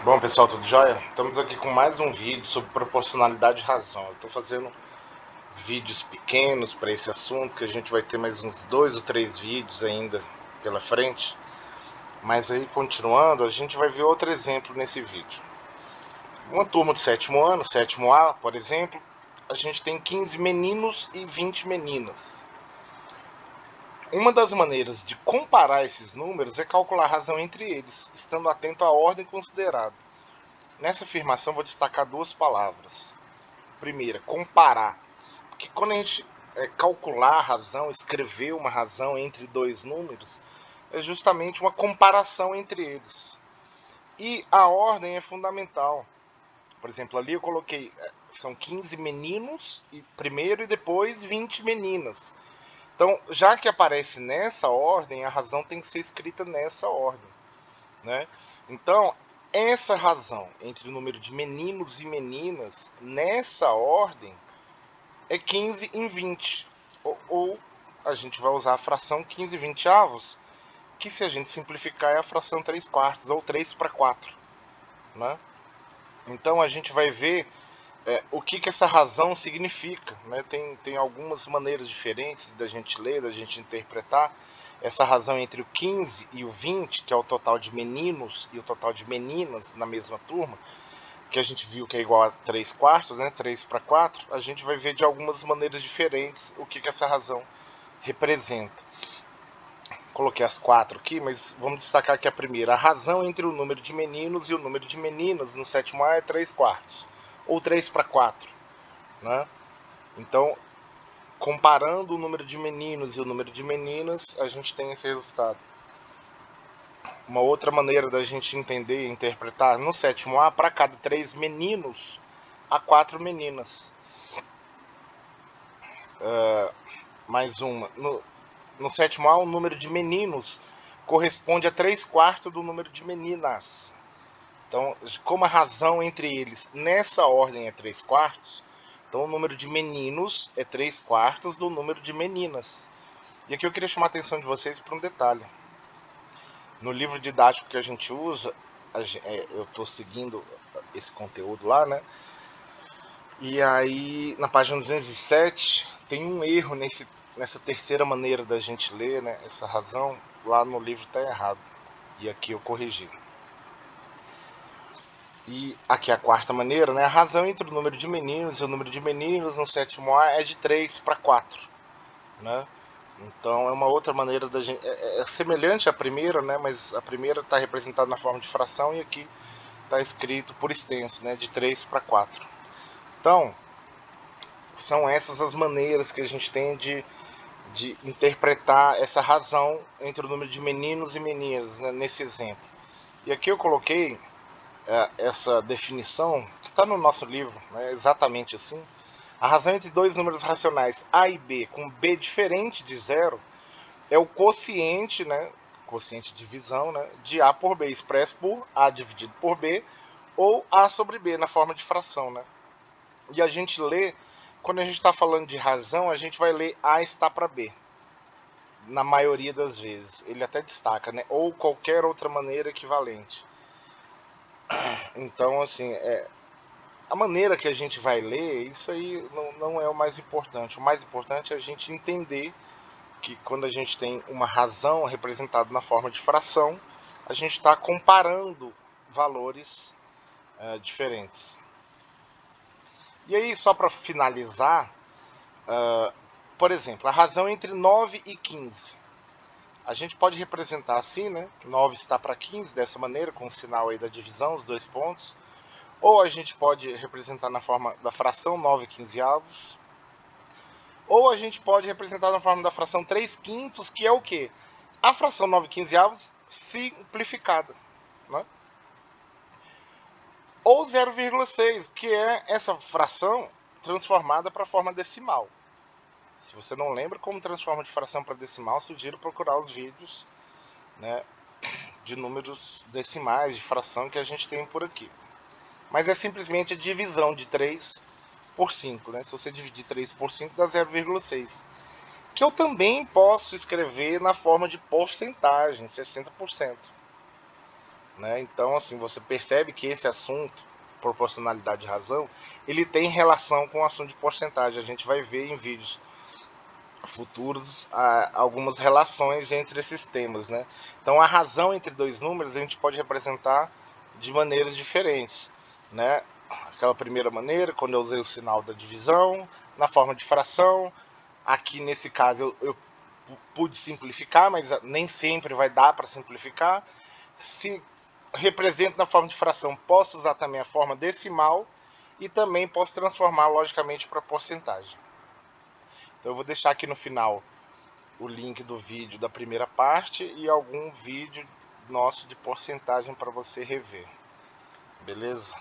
Bom, pessoal, tudo jóia? Estamos aqui com mais um vídeo sobre proporcionalidade e razão. Eu estou fazendo vídeos pequenos para esse assunto, que a gente vai ter mais uns 2 ou 3 vídeos ainda pela frente. Mas aí, continuando, a gente vai ver outro exemplo nesse vídeo. Uma turma do sétimo ano, sétimo A, por exemplo, a gente tem 15 meninos e 20 meninas. Uma das maneiras de comparar esses números é calcular a razão entre eles, estando atento à ordem considerada. Nessa afirmação vou destacar 2 palavras. Primeira, comparar. Porque quando a gente calcular a razão, escrever uma razão entre 2 números, é justamente uma comparação entre eles. E a ordem é fundamental. Por exemplo, ali eu coloquei, são 15 meninos primeiro e depois 20 meninas. Então, já que aparece nessa ordem, a razão tem que ser escrita nessa ordem, né? Então, essa razão entre o número de meninos e meninas, nessa ordem, é 15 em 20. Ou a gente vai usar a fração 15 vinteavos, que se a gente simplificar é a fração 3 quartos, ou 3 para 4. Né? Então, a gente vai ver o que essa razão significa. Né? Tem algumas maneiras diferentes da gente ler, da gente interpretar essa razão entre o 15 e o 20, que é o total de meninos e o total de meninas na mesma turma, que a gente viu que é igual a 3 quartos, né? 3 para 4, a gente vai ver de algumas maneiras diferentes o que essa razão representa. Coloquei as 4 aqui, mas vamos destacar aqui a primeira. A razão entre o número de meninos e o número de meninas no sétimo A é 3 quartos, ou 3 para 4. Né? Então, comparando o número de meninos e o número de meninas, a gente tem esse resultado. Uma outra maneira da gente entender e interpretar, no sétimo A, para cada 3 meninos, há 4 meninas. Mais uma. No sétimo A, o número de meninos corresponde a 3 quartos do número de meninas. Então, como a razão entre eles nessa ordem é 3 quartos, então o número de meninos é 3 quartos do número de meninas. E aqui eu queria chamar a atenção de vocês para um detalhe. No livro didático que a gente usa, eu estou seguindo esse conteúdo lá, né? E aí, na página 207, tem um erro nessa terceira maneira da gente ler, né? Essa razão, lá no livro está errado. E aqui eu corrigi. E aqui a quarta maneira, né? A razão entre o número de meninos e o número de meninas no sétimo A é de 3 para 4, né? Então é uma outra maneira da gente. É semelhante à primeira, né? Mas a primeira está representada na forma de fração e aqui está escrito por extenso, né? De 3 para 4. Então, são essas as maneiras que a gente tem de interpretar essa razão entre o número de meninos e meninas, né, nesse exemplo. E aqui eu coloquei essa definição, que está no nosso livro, né, exatamente assim. A razão entre 2 números racionais A e B com B diferente de zero é o quociente, né, quociente de divisão, né, de A por B, expresso por A dividido por B, ou A sobre B, na forma de fração. Né? E a gente lê, quando a gente está falando de razão, a gente vai ler A está para B. Na maioria das vezes. Ele até destaca, né? Ou qualquer outra maneira equivalente. Então, assim, a maneira que a gente vai ler, isso aí não é o mais importante. O mais importante é a gente entender que quando a gente tem uma razão representada na forma de fração, a gente está comparando valores diferentes. E aí, só para finalizar, por exemplo, a razão entre 9 e 15. A gente pode representar assim, né? 9 está para 15, dessa maneira, com o sinal aí da divisão, os 2 pontos. Ou a gente pode representar na forma da fração 9 quinzeavos. Ou a gente pode representar na forma da fração 3 quintos, que é o quê? A fração 9 quinzeavos simplificada. Né? Ou 0,6, que é essa fração transformada para a forma decimal. Se você não lembra como transforma de fração para decimal, sugiro procurar os vídeos, né, de números decimais, de fração que a gente tem por aqui. Mas é simplesmente a divisão de 3 por 5. Né? Se você dividir 3 por 5, dá 0,6. Que eu também posso escrever na forma de porcentagem, 60%. né? Então, assim, você percebe que esse assunto, proporcionalidade de razão, ele tem relação com o assunto de porcentagem. A gente vai ver em vídeos futuros algumas relações entre esses temas, né? Então, a razão entre dois números a gente pode representar de maneiras diferentes, né? Aquela primeira maneira, quando eu usei o sinal da divisão, na forma de fração. Aqui nesse caso eu pude simplificar, mas nem sempre vai dar para simplificar. Se represento na forma de fração, posso usar também a forma decimal e também posso transformar logicamente para porcentagem. Então eu vou deixar aqui no final o link do vídeo da primeira parte e algum vídeo nosso de porcentagem para você rever. Beleza?